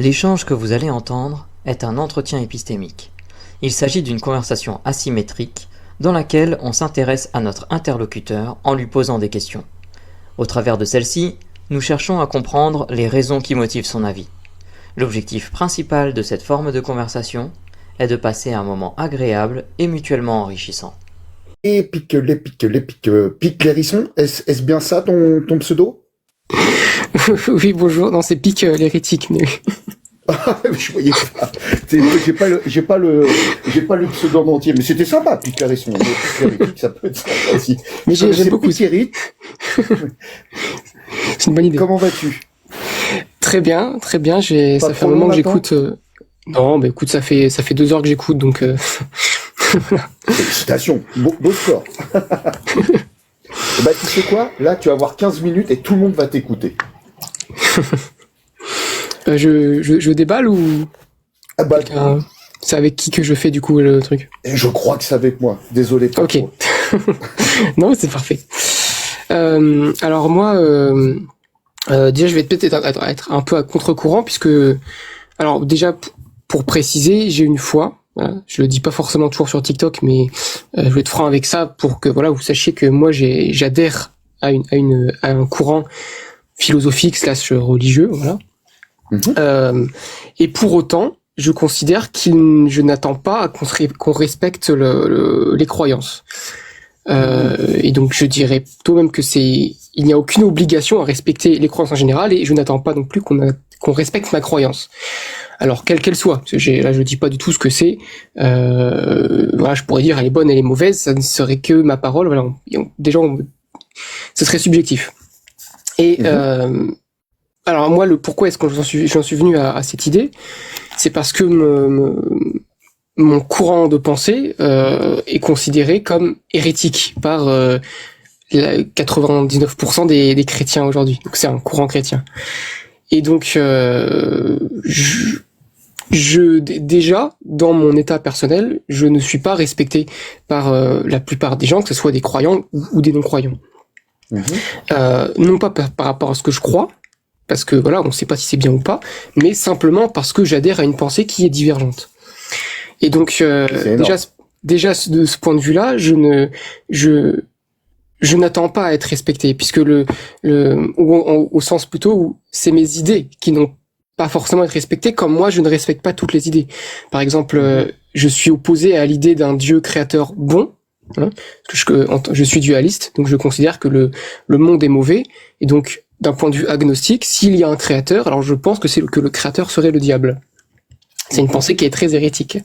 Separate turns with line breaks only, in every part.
L'échange que vous allez entendre est un entretien épistémique. Il s'agit d'une conversation asymétrique dans laquelle on s'intéresse à notre interlocuteur en lui posant des questions. Au travers de celle-ci, nous cherchons à comprendre les raisons qui motivent son avis. L'objectif principal de cette forme de conversation est de passer un moment agréable et mutuellement enrichissant.
Et Pic Lérisson, est-ce bien ça ton pseudo?
Oui, bonjour. Non, c'est Pic l'hérétique, mais...
Ah, je voyais pas. J'ai pas le pseudo en entier, mais c'était sympa, Pic Lérisson. Pic l'hérétique, ça peut être sympa aussi.
Mais j'aime beaucoup.
Pic Hérite.
C'est une bonne idée.
Comment vas-tu?
Très bien, très bien. Ça fait un moment que j'écoute. Non, bah écoute, ça fait 2 heures que j'écoute, donc. Voilà.
Félicitations, beau score. Bah tu sais quoi? Là, tu vas avoir 15 minutes et tout le monde va t'écouter.
Je déballe ou
Ah bah,
c'est avec qui que je fais du coup le truc?
je crois que c'est avec moi. Désolé pour
Ok.
toi.
Non, mais c'est parfait. Alors moi, déjà, je vais peut-être être un peu à contre-courant puisque, alors déjà pour préciser, j'ai une foi. Voilà, je le dis pas forcément toujours sur TikTok, mais je vais être franc avec ça pour que voilà vous sachiez que moi j'adhère à un courant philosophique / religieux, voilà. Et pour autant, je considère je n'attends pas qu'on respecte les croyances. Et donc je dirais plutôt même que il n'y a aucune obligation à respecter les croyances en général, et je n'attends pas non plus qu'on respecte ma croyance. Alors quelle qu'elle soit, parce que là je dis pas du tout ce que c'est. Voilà, je pourrais dire elle est bonne, elle est mauvaise, ça ne serait que ma parole. Voilà, déjà ce serait subjectif. Et alors moi, pourquoi est-ce que j'en suis venu à cette idée, c'est parce que mon courant de pensée est considéré comme hérétique par 99% des chrétiens aujourd'hui. Donc c'est un courant chrétien. Et donc déjà dans mon état personnel, je ne suis pas respecté par la plupart des gens, que ce soit des croyants ou des non-croyants. Non pas par rapport à ce que je crois, parce que voilà, on ne sait pas si c'est bien ou pas, mais simplement parce que j'adhère à une pensée qui est divergente. Et donc déjà de ce point de vue-là, je n'attends pas à être respecté, puisque au sens plutôt où c'est mes idées qui n'ont pas forcément être respectées, comme moi je ne respecte pas toutes les idées. Par exemple, je suis opposé à l'idée d'un Dieu créateur bon, hein, parce que je suis dualiste, donc je considère que le monde est mauvais, et donc d'un point de vue agnostique, s'il y a un créateur, alors je pense que le créateur serait le diable. C'est une pensée qui est très hérétique.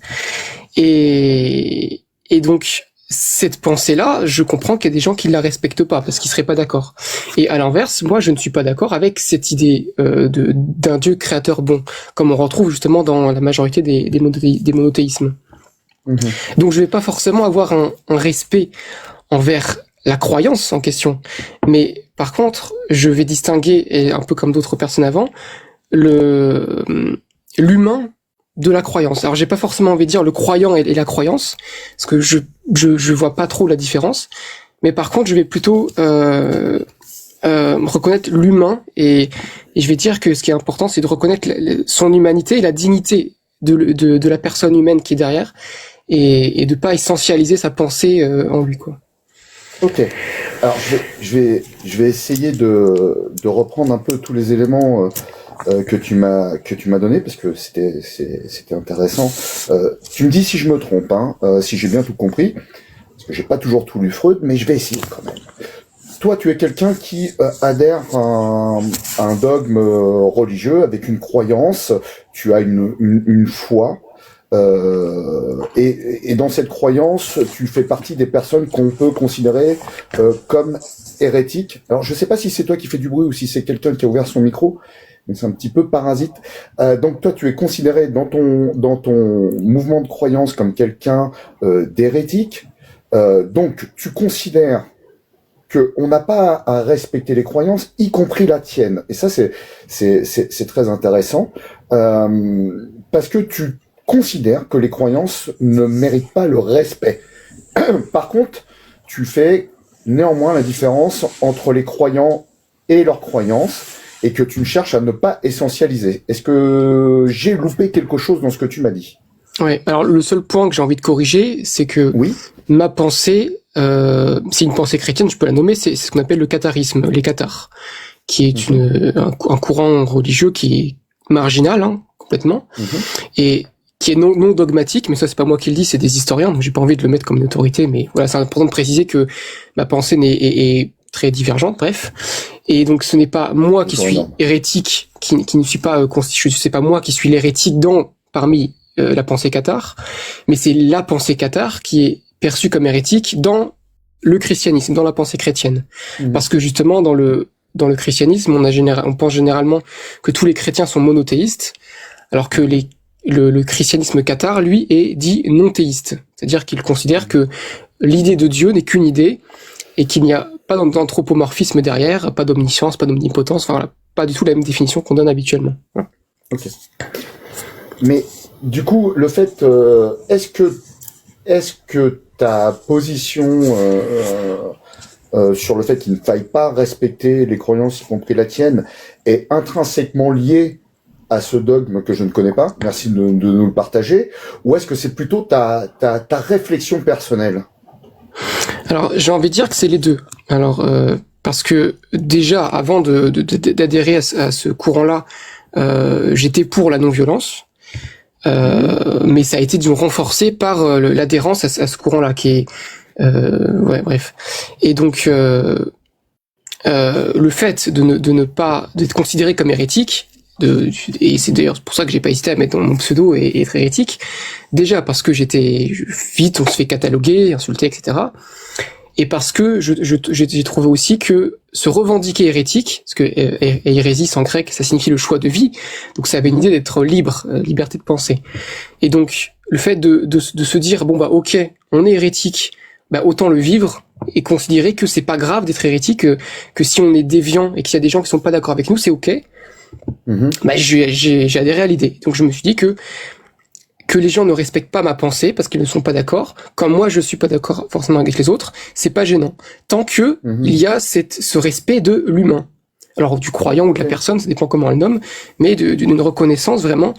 Et donc, cette pensée-là, je comprends qu'il y a des gens qui la respectent pas, parce qu'ils seraient pas d'accord. Et à l'inverse, moi, je ne suis pas d'accord avec cette idée d'un Dieu créateur bon, comme on retrouve justement dans la majorité des monothéismes. Donc, je vais pas forcément avoir un respect envers la croyance en question, mais par contre, je vais distinguer, et un peu comme d'autres personnes avant, l'humain de la croyance. Alors j'ai pas forcément envie de dire le croyant et la croyance, parce que je vois pas trop la différence, mais par contre je vais plutôt reconnaître l'humain, et je vais dire que ce qui est important, c'est de reconnaître son humanité et la dignité de la personne humaine qui est derrière, et de pas essentialiser sa pensée en lui, quoi.
Ok. Alors je vais essayer de reprendre un peu tous les éléments que tu m'as donné, parce que c'était intéressant. Tu me dis si je me trompe, hein, si j'ai bien tout compris, parce que j'ai pas toujours tout lu Freud, mais je vais essayer quand même. Toi, tu es quelqu'un qui adhère à un dogme religieux avec une croyance. Tu as une foi. Et dans cette croyance, tu fais partie des personnes qu'on peut considérer comme hérétiques. Alors, je sais pas si c'est toi qui fais du bruit ou si c'est quelqu'un qui a ouvert son micro, mais c'est un petit peu parasite. Donc, toi, tu es considéré dans ton mouvement de croyance comme quelqu'un d'hérétique. Donc, tu considères que on n'a pas à respecter les croyances, y compris la tienne. Et ça, c'est très intéressant, parce que tu considères que les croyances ne méritent pas le respect. Par contre, tu fais néanmoins la différence entre les croyants et leurs croyances, et que tu cherches à ne pas essentialiser. Est-ce que j'ai loupé quelque chose dans ce que tu m'as dit?
Ouais. Alors le seul point que j'ai envie de corriger, c'est que
Oui.
ma pensée, c'est une pensée chrétienne, je peux la nommer, c'est ce qu'on appelle le catharisme, les cathars, qui est un courant religieux qui est marginal, hein, complètement, et qui est non dogmatique, mais ça c'est pas moi qui le dis, c'est des historiens, donc j'ai pas envie de le mettre comme une autorité, mais voilà, c'est important de préciser que ma pensée est très divergente, bref. Et donc ce n'est pas moi qui suis hérétique, qui ne suis pas c'est pas moi qui suis l'hérétique parmi la pensée cathare, mais c'est la pensée cathare qui est perçue comme hérétique dans le christianisme, dans la pensée chrétienne. Parce que justement dans le christianisme, on pense généralement que tous les chrétiens sont monothéistes, alors que le christianisme cathare, lui, est dit non théiste. C'est-à-dire qu'il considère que l'idée de Dieu n'est qu'une idée et qu'il n'y a pas d'anthropomorphisme derrière, pas d'omniscience, pas d'omnipotence, enfin voilà, pas du tout la même définition qu'on donne habituellement. Voilà.
Ok. Mais du coup, le fait, est-ce que ta position sur le fait qu'il ne faille pas respecter les croyances, y compris la tienne, est intrinsèquement liée à ce dogme que je ne connais pas? Merci de nous le partager. Ou est-ce que c'est plutôt ta réflexion personnelle?
Alors, j'ai envie de dire que c'est les deux. Alors, parce que déjà, avant d'adhérer à ce courant-là, j'étais pour la non-violence. Mais ça a été renforcé par l'adhérence à ce courant-là, qui est ouais, bref. Et donc le fait de ne pas d'être considéré comme hérétique, et c'est d'ailleurs pour ça que j'ai pas hésité à mettre dans mon pseudo et être hérétique, déjà parce que vite on se fait cataloguer, insulter, etc. Et parce que j'ai trouvé aussi que se revendiquer hérétique, parce que hérésis en grec, ça signifie le choix de vie, donc ça avait une idée d'être libre, liberté de penser. Et donc le fait de se dire bon bah ok, on est hérétique, bah autant le vivre et considérer que c'est pas grave d'être hérétique, que si on est déviant et qu'il y a des gens qui sont pas d'accord avec nous, c'est ok. Bah j'ai adhéré à l'idée. Donc je me suis dit que les gens ne respectent pas ma pensée parce qu'ils ne sont pas d'accord, comme moi je suis pas d'accord forcément avec les autres, c'est pas gênant. Tant que il y a ce respect de l'humain. Alors du croyant ou de la personne, ça dépend comment on le nomme, mais d'une reconnaissance vraiment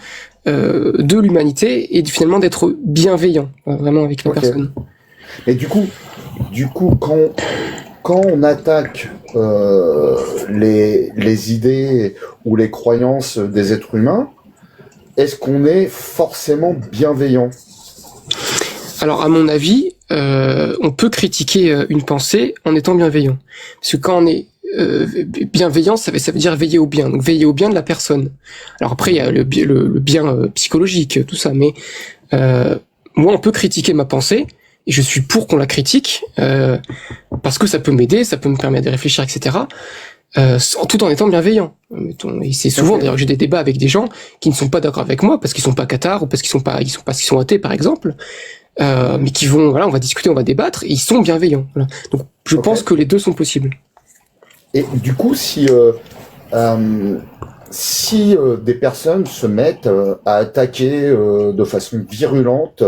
de l'humanité et finalement d'être bienveillant vraiment avec la personne.
Et du coup, quand on attaque les idées ou les croyances des êtres humains, est-ce qu'on est forcément bienveillant?
Alors, à mon avis, on peut critiquer une pensée en étant bienveillant. Parce que quand on est bienveillant, ça veut dire veiller au bien. Donc, veiller au bien de la personne. Alors après, il y a le bien psychologique, tout ça. Mais moi, on peut critiquer ma pensée. Et je suis pour qu'on la critique, parce que ça peut m'aider, ça peut me permettre de réfléchir, etc. Tout en étant bienveillant. Et c'est souvent d'ailleurs que j'ai des débats avec des gens qui ne sont pas d'accord avec moi parce qu'ils sont pas cathares ou parce qu'ils sont athées par exemple, mais qui vont, voilà, on va discuter, on va débattre, et ils sont bienveillants. Voilà. Donc je pense que les deux sont possibles.
Et du coup, si des personnes se mettent à attaquer de façon virulente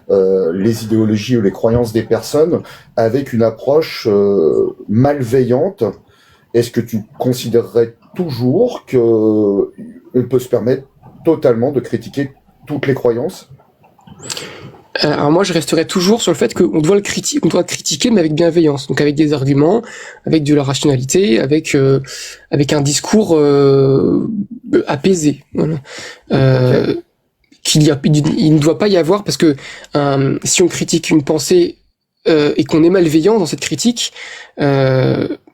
les idéologies ou les croyances des personnes avec une approche malveillante, est-ce que tu considérerais toujours qu'on peut se permettre totalement de critiquer toutes les croyances?
Alors moi, je resterai toujours sur le fait qu'on doit critiquer, mais avec bienveillance, donc avec des arguments, avec de la rationalité, avec un discours apaisé. Voilà. Il ne doit pas y avoir, parce que si on critique une pensée et qu'on est malveillant dans cette critique,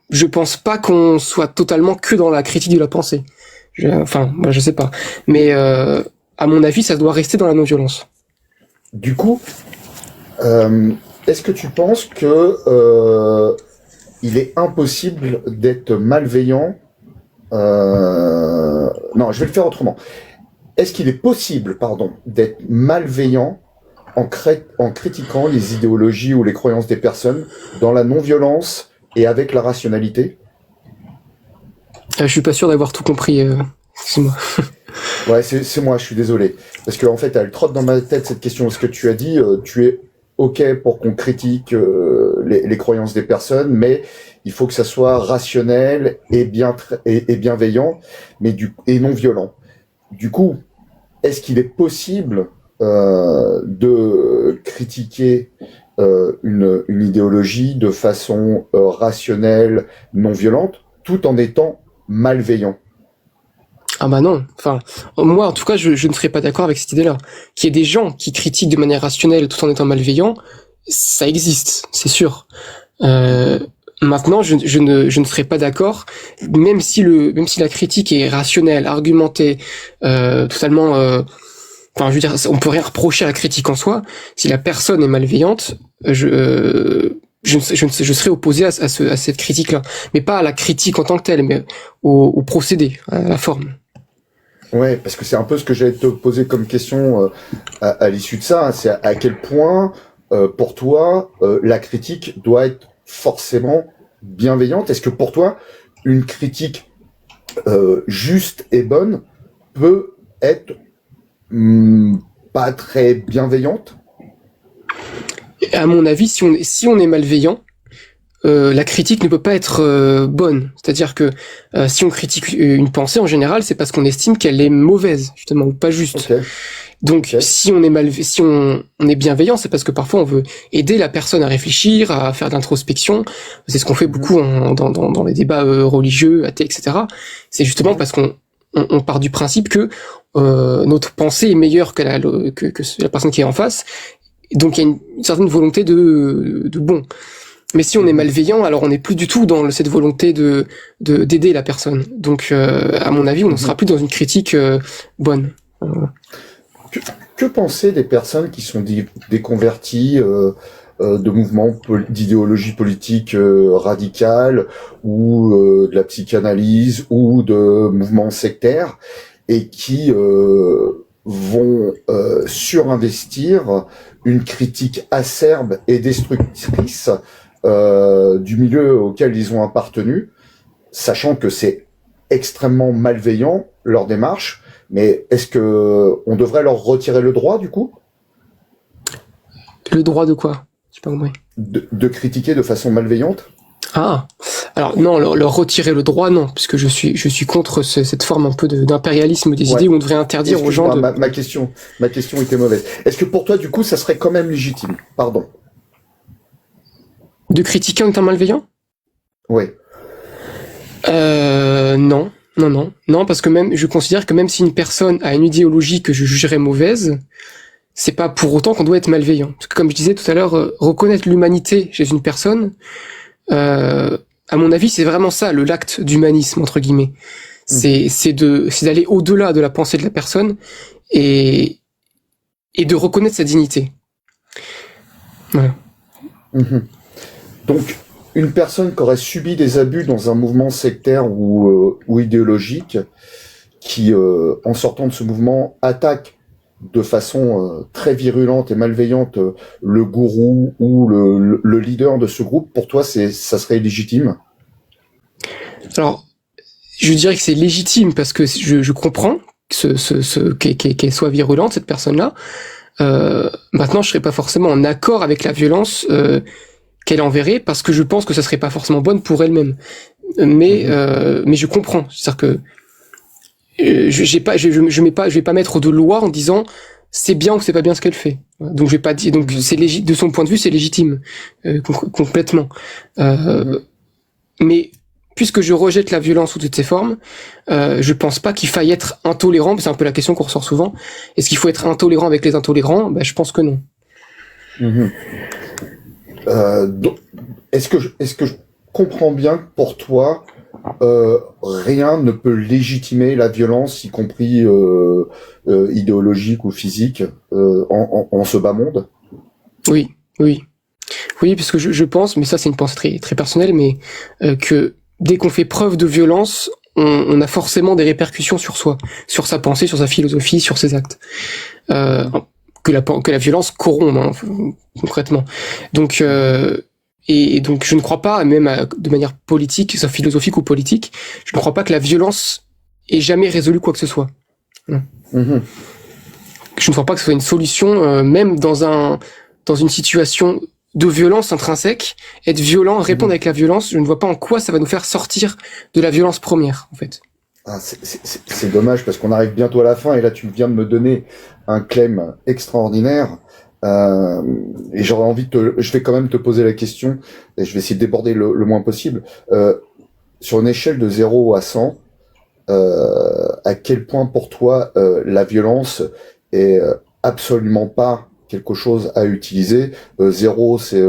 je pense pas qu'on soit totalement que dans la critique de la pensée. Moi, je sais pas, mais à mon avis, ça doit rester dans la non-violence.
Du coup, est-ce que tu penses que il est impossible d'être malveillant? Non, je vais le faire autrement. Est-ce qu'il est possible, d'être malveillant en critiquant les idéologies ou les croyances des personnes dans la non-violence et avec la rationalité?
Je suis pas sûr d'avoir tout compris. Excuse-moi.
Ouais, c'est moi, je suis désolé. Parce que en fait, elle trotte dans ma tête cette question. Ce que tu as dit, tu es OK pour qu'on critique les croyances des personnes, mais il faut que ça soit rationnel et bienveillant, et non violent. Du coup, est-ce qu'il est possible de critiquer une idéologie de façon rationnelle, non violente, tout en étant malveillant?
Ah bah non, enfin, moi en tout cas je ne serais pas d'accord avec cette idée-là. Qu'il y ait des gens qui critiquent de manière rationnelle tout en étant malveillants, ça existe, c'est sûr. Maintenant, je ne serais pas d'accord, même si la critique est rationnelle, argumentée, totalement, enfin, je veux dire, on peut rien reprocher à la critique en soi. Si la personne est malveillante, je serais opposé à cette critique-là, mais pas à la critique en tant que telle, mais au procédé, à la forme.
Ouais, parce que c'est un peu ce que j'allais te poser comme question à l'issue de ça. C'est à quel point, pour toi, la critique doit être forcément bienveillante. Est-ce que pour toi, une critique juste et bonne peut être pas très bienveillante?
À mon avis, si on est malveillant, la critique ne peut pas être bonne. C'est-à-dire que si on critique une pensée, en général, c'est parce qu'on estime qu'elle est mauvaise, justement, ou pas juste.
Okay.
Donc, okay. Si on est bienveillant, c'est parce que parfois on veut aider la personne à réfléchir, à faire de l'introspection. C'est ce qu'on fait beaucoup dans les débats religieux, athées, etc. C'est justement parce qu'on part du principe que notre pensée est meilleure que la personne qui est en face. Donc, il y a une certaine volonté de bon. Mais si on est malveillant, alors on n'est plus du tout dans cette volonté d'aider la personne. Donc, à mon avis, on ne sera plus dans une critique bonne.
Que penser des personnes qui sont déconverties de mouvements d'idéologie politique radicale ou de la psychanalyse ou de mouvements sectaires et qui vont surinvestir une critique acerbe et destructrice du milieu auquel ils ont appartenu, sachant que c'est extrêmement malveillant leur démarche, mais est-ce que on devrait leur retirer le droit du coup?
Le droit de quoi? J'ai pas compris.
De critiquer de façon malveillante?
Ah, alors non, leur retirer le droit, non, puisque je suis contre cette forme un peu d'impérialisme des idées où on devrait interdire aux gens de...
Ma question était mauvaise. Est-ce que pour toi, du coup, ça serait quand même légitime? Pardon.
De critiquer en étant malveillant?
Oui.
Non, parce que même, je considère que même si une personne a une idéologie que je jugerais mauvaise, c'est pas pour autant qu'on doit être malveillant. Parce que comme je disais tout à l'heure, reconnaître l'humanité chez une personne, à mon avis, c'est vraiment ça, l'acte d'humanisme, entre guillemets. C'est d'aller au-delà de la pensée de la personne et de reconnaître sa dignité. Voilà.
Donc, une personne qui aurait subi des abus dans un mouvement sectaire ou idéologique, qui, en sortant de ce mouvement, attaque de façon très virulente et malveillante le gourou ou le leader de ce groupe, pour toi, ça serait légitime?
Alors, je dirais que c'est légitime parce que je comprends qu'elle soit virulente, cette personne-là. Maintenant, je serais pas forcément en accord avec la violence qu'elle enverrait parce que je pense que ça serait pas forcément bonne pour elle-même. Mais je comprends. C'est-à-dire que je vais pas mettre de loi en disant c'est bien ou c'est pas bien ce qu'elle fait. Donc je vais pas dire. Donc c'est légitime de son point de vue, c'est légitime complètement. Mais puisque je rejette la violence sous toutes ses formes, je pense pas qu'il faille être intolérant. C'est un peu la question qu'on ressort souvent. Est-ce qu'il faut être intolérant avec les intolérants? Ben, je pense que non.
Donc, est-ce que je comprends bien que pour toi, rien ne peut légitimer la violence, y compris idéologique ou physique, en ce bas monde?
Oui, parce que je pense, mais ça c'est une pensée très, très personnelle, mais que dès qu'on fait preuve de violence, on a forcément des répercussions sur soi, sur sa pensée, sur sa philosophie, sur ses actes. Que la violence corrompt, hein, concrètement. Donc, et donc je ne crois pas, même de manière politique, soit philosophique ou politique, je ne crois pas que la violence ait jamais résolu quoi que ce soit. Je ne crois pas que ce soit une solution, même dans une situation de violence intrinsèque. Être violent, répondre avec la violence, je ne vois pas en quoi ça va nous faire sortir de la violence première, en fait.
Ah, c'est dommage parce qu'on arrive bientôt à la fin et là tu viens de me donner un claim extraordinaire. Et j'aurais envie je vais quand même te poser la question et je vais essayer de déborder le moins possible. Sur une échelle de 0 à 100, à quel point pour toi la violence est absolument pas quelque chose à utiliser. 0, c'est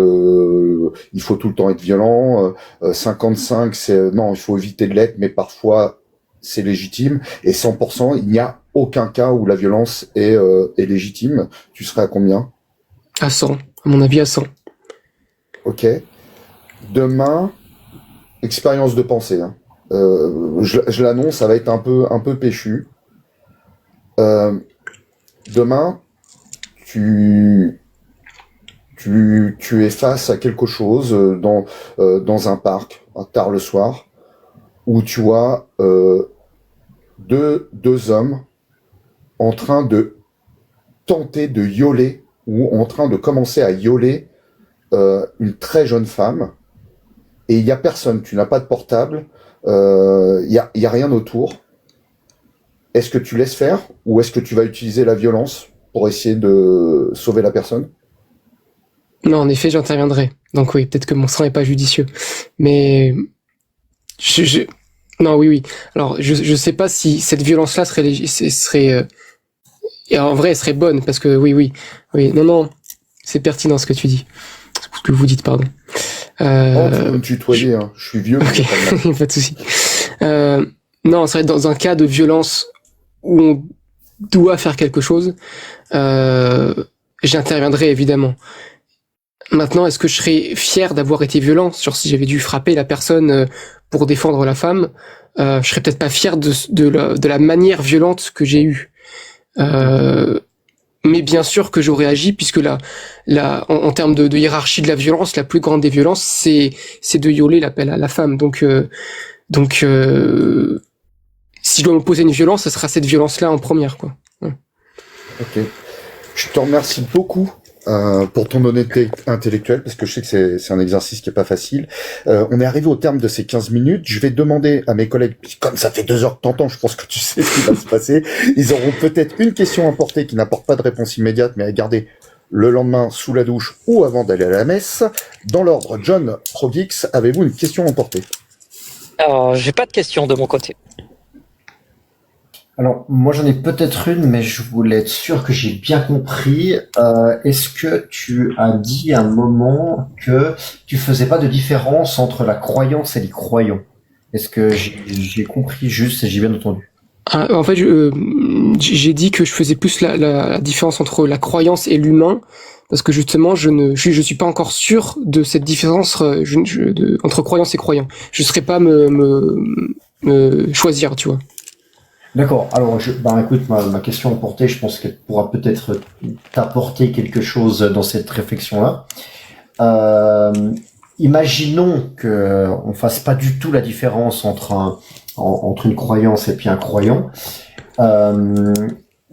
il faut tout le temps être violent. 55, c'est non, il faut éviter de l'être, mais parfois c'est légitime. Et 100%, il n'y a aucun cas où la violence est légitime. Tu serais à combien?
À 100, à mon avis, à 100.
Ok. Demain, expérience de pensée. Hein. Je l'annonce, ça va être un peu péchu. Demain, tu es face à quelque chose dans un parc, tard le soir, où tu as deux hommes en train de tenter de yoler ou en train de commencer à yoler une très jeune femme, et il y a personne, tu n'as pas de portable, il y a rien autour. Est-ce que tu laisses faire ou est-ce que tu vas utiliser la violence pour essayer de sauver la personne?
Non, en effet, j'interviendrai. Donc oui, peut-être que mon sang n'est pas judicieux. Mais non, oui. Alors, je sais pas si cette violence-là serait et en vrai, elle serait bonne parce que oui. Non, c'est pertinent ce que tu dis. Ce que vous dites, pardon.
Tu peux me tutoyer, hein. Je suis vieux.
Okay. Pas de souci. Non, ça va être dans un cas de violence où on doit faire quelque chose. J'interviendrai évidemment. Maintenant, est-ce que je serais fier d'avoir été violent? Sur si j'avais dû frapper la personne pour défendre la femme, je serais peut-être pas fier de la manière violente que j'ai eue. Mais bien sûr que j'aurais agi, puisque en termes de hiérarchie de la violence, la plus grande des violences, c'est de violer l'appel à la femme. Donc, si je dois me poser une violence, ce sera cette violence-là en première, quoi. Ouais.
Ok. Je te remercie beaucoup pour ton honnêteté intellectuelle, parce que je sais que c'est un exercice qui est pas facile. On est arrivé au terme de ces 15 minutes. Je vais demander à mes collègues, comme ça fait 2 heures que t'entends, je pense que tu sais ce qui va se passer. Ils auront peut-être une question à porter qui n'apporte pas de réponse immédiate, mais à garder le lendemain sous la douche ou avant d'aller à la messe. Dans l'ordre, John Progix, avez-vous une question à porter?
Alors, j'ai pas de question de mon côté.
Alors, moi j'en ai peut-être une, mais je voulais être sûr que j'ai bien compris. Est-ce que tu as dit à un moment que tu faisais pas de différence entre la croyance et les croyants? Est-ce que j'ai compris juste et j'ai bien entendu?
En fait, j'ai dit que je faisais plus la différence entre la croyance et l'humain, parce que justement, je suis pas encore sûr de cette différence entre croyance et croyant. Je serais pas me choisir, tu vois.
D'accord. Alors, écoute, ma question portée, je pense qu'elle pourra peut-être t'apporter quelque chose dans cette réflexion-là. Imaginons que on fasse pas du tout la différence entre une croyance et puis un croyant.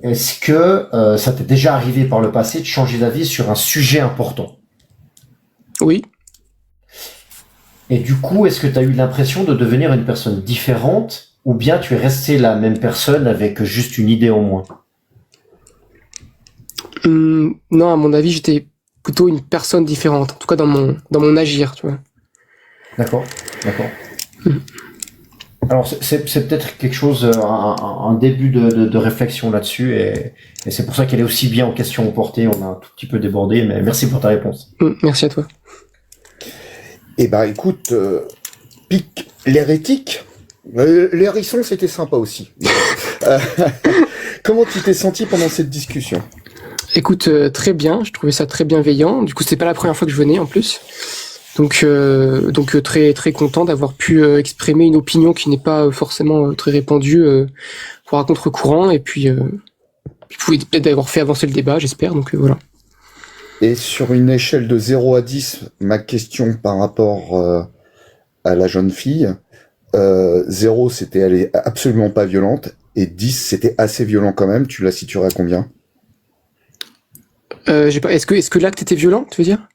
Est-ce que ça t'est déjà arrivé par le passé de changer d'avis sur un sujet important?
Oui.
Et du coup, est-ce que tu as eu l'impression de devenir une personne différente? Ou bien tu es resté la même personne avec juste une idée en moins?
Non, à mon avis, j'étais plutôt une personne différente, en tout cas dans mon agir, tu vois.
D'accord. Alors c'est peut-être quelque chose, un début de réflexion là-dessus, et c'est pour ça qu'elle est aussi bien en question portée. On a un tout petit peu débordé, mais merci pour ta réponse.
Merci à toi.
Eh ben, écoute, pique l'hérétique. L'hérisson, c'était sympa aussi. Comment tu t'es senti pendant cette discussion?
Écoute, très bien. Je trouvais ça très bienveillant. Du coup, c'était pas la première fois que je venais en plus. Donc très très content d'avoir pu exprimer une opinion qui n'est pas forcément très répandue, pour un contre-courant. Et puis, peut-être d'avoir fait avancer le débat, j'espère. Donc voilà.
Et sur une échelle de 0 à 10, ma question par rapport à la jeune fille. 0, c'était elle est absolument pas violente, et 10, c'était assez violent quand même. Tu la situerais à combien?
Est-ce que l'acte était violent, tu veux dire?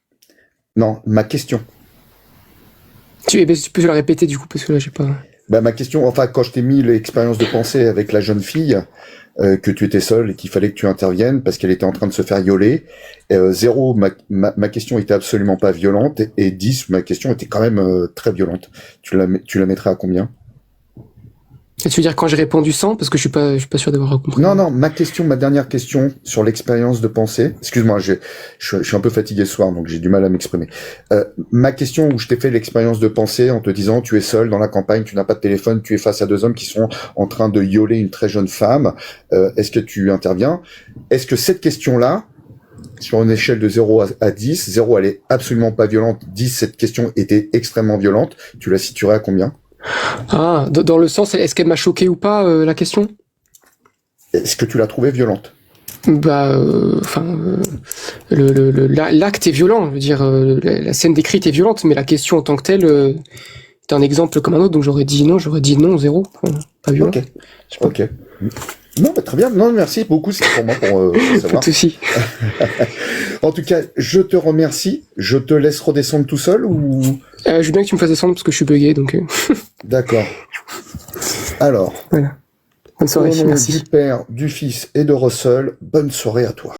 Non, ma question.
Tu peux la répéter du coup parce que là j'ai pas.
Bah, ma question, enfin, quand je t'ai mis l'expérience de pensée avec la jeune fille, que tu étais seul et qu'il fallait que tu interviennes parce qu'elle était en train de se faire violer, 0, ma question était absolument pas violente, et 10, ma question était quand même très violente. Tu la mettrais à combien?
Tu veux dire quand j'ai répondu 100 parce que je suis pas sûr d'avoir compris.
Non, ma dernière question sur l'expérience de pensée. Excuse-moi, je suis un peu fatigué ce soir, donc j'ai du mal à m'exprimer. Ma question où je t'ai fait l'expérience de pensée en te disant tu es seul dans la campagne, tu n'as pas de téléphone, tu es face à 2 hommes qui sont en train de violer une très jeune femme. Est-ce que tu interviens? Est-ce que cette question-là, sur une échelle de 0 à 10, 0 elle est absolument pas violente, 10 cette question était extrêmement violente, tu la situerais à combien?
Ah, dans le sens, est-ce qu'elle m'a choqué ou pas, la question?
Est-ce que tu l'as trouvée violente?
Bah, l'acte est violent. Je veux dire, la scène décrite est violente, mais la question en tant que telle est un exemple comme un autre. Donc j'aurais dit non, 0, pas violent.
Ok. Non, bah, très bien. Non, merci beaucoup. C'est pour moi pour savoir.
Pas de souci.
En tout cas, je te remercie. Je te laisse redescendre tout seul ou?
Je veux bien que tu me fasses descendre parce que je suis bugué, donc.
D'accord. Alors.
Voilà. Bonne soirée,
Au nom
merci.
du Père, du Fils et de Russell, bonne soirée à toi.